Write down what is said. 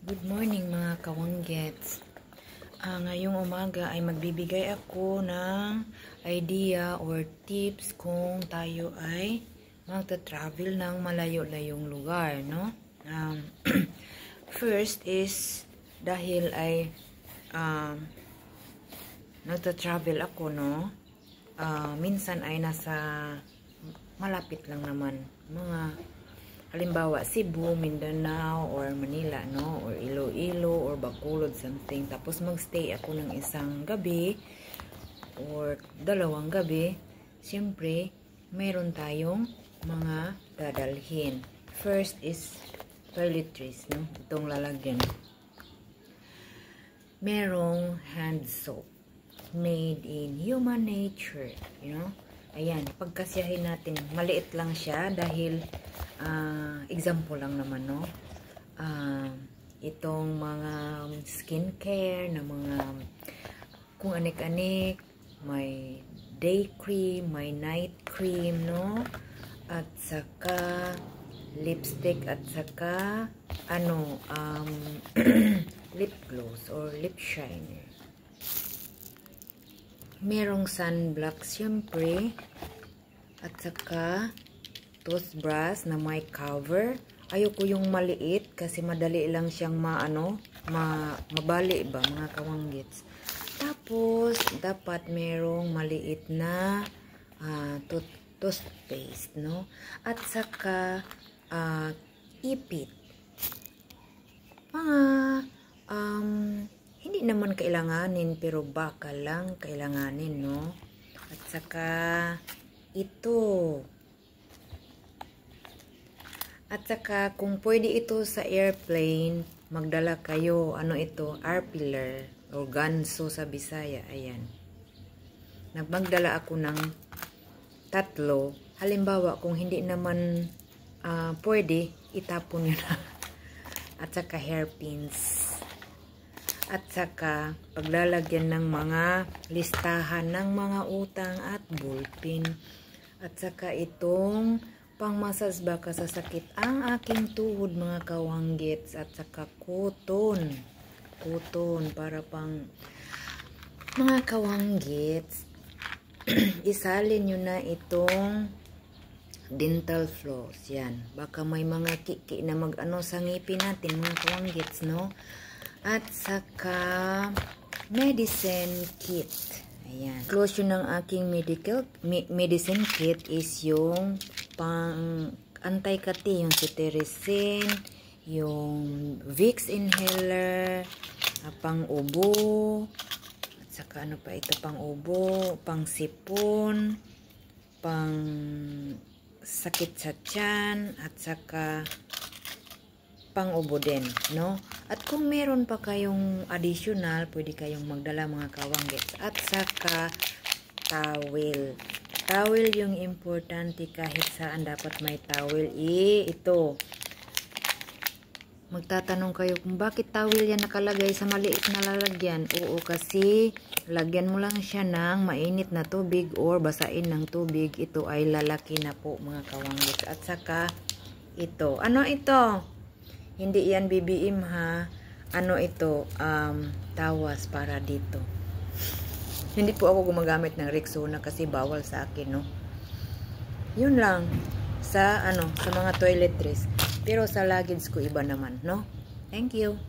Good morning mga kawanggets. Ngayong umaga ay magbibigay ako ng idea or tips kung tayo ay magta-travel ng malayo-layong lugar, no? First is dahil ay nagta-travel ako, no? Minsan ay nasa malapit lang naman, mga halimbawa, Cebu, Mindanao, or Manila, no? Or Iloilo, or Bacolod, something. Tapos magstay ako ng isang gabi, or dalawang gabi. Siyempre, mayroon tayong mga dadalhin. First is toiletries, no? Itong lalagyan. Merong hand soap. Made in human nature, you know? Ayan, pagkasyahin natin, maliit lang siya dahil example lang naman, no? Itong mga skincare na mga kung anik-anik, may day cream, may night cream, no? At saka lipstick at saka lip gloss or lip shiner. Merong sunblock siyempre, at saka toothbrush na may cover. Ayoko yung maliit kasi madali lang siyang mabali ba mga kawanggits. Tapos dapat merong maliit na toothpaste, no? At saka ipit. Hindi naman kailanganin pero baka lang kailanganin, no? At saka ito. At saka kung pwede ito sa airplane, magdala kayo, ito, R-pillar o ganso sa Bisaya, ayan. Magdala ako ng 3. Halimbawa, kung hindi naman pwede, itapon nyo na. At saka hairpins. At saka paglalagyan ng mga listahan ng mga utang at ballpen. At saka itong pang-massage baka sa sakit ang aking tuhod mga kawanggets. At saka cotton para pang mga kawanggets. Isalin nyo na itong dental floss. Yan. Baka may mga kiki na sa ngipin natin mga kawanggets, no? At saka medicine kit. Ayan. Close yun ng aking medicine kit is yung pang anti-kati, yung cetirizine, yung Vicks inhaler, pang ubo, at saka pa ito, pang ubo, pang sipon, pang sakit sa tiyan, at saka pang ubo din, no? At kung meron pa kayong additional, pwede kayong magdala mga kawanggets. At saka towel. Towel yung importante, kahit saan dapat may towel. Ito. Magtatanong kayo kung bakit towel yan nakalagay sa maliit na lalagyan. Oo, kasi lagyan mo lang siya ng mainit na tubig or basain ng tubig. Ito ay lalaki na po mga kawanggets. At saka ito. Ano ito? Hindi yan BBM ha. Ito? Tawas para dito. Hindi po ako gumagamit ng Rexona kasi bawal sa akin, no? Yun lang. Sa mga toiletries. Pero sa luggage ko iba naman, no? Thank you.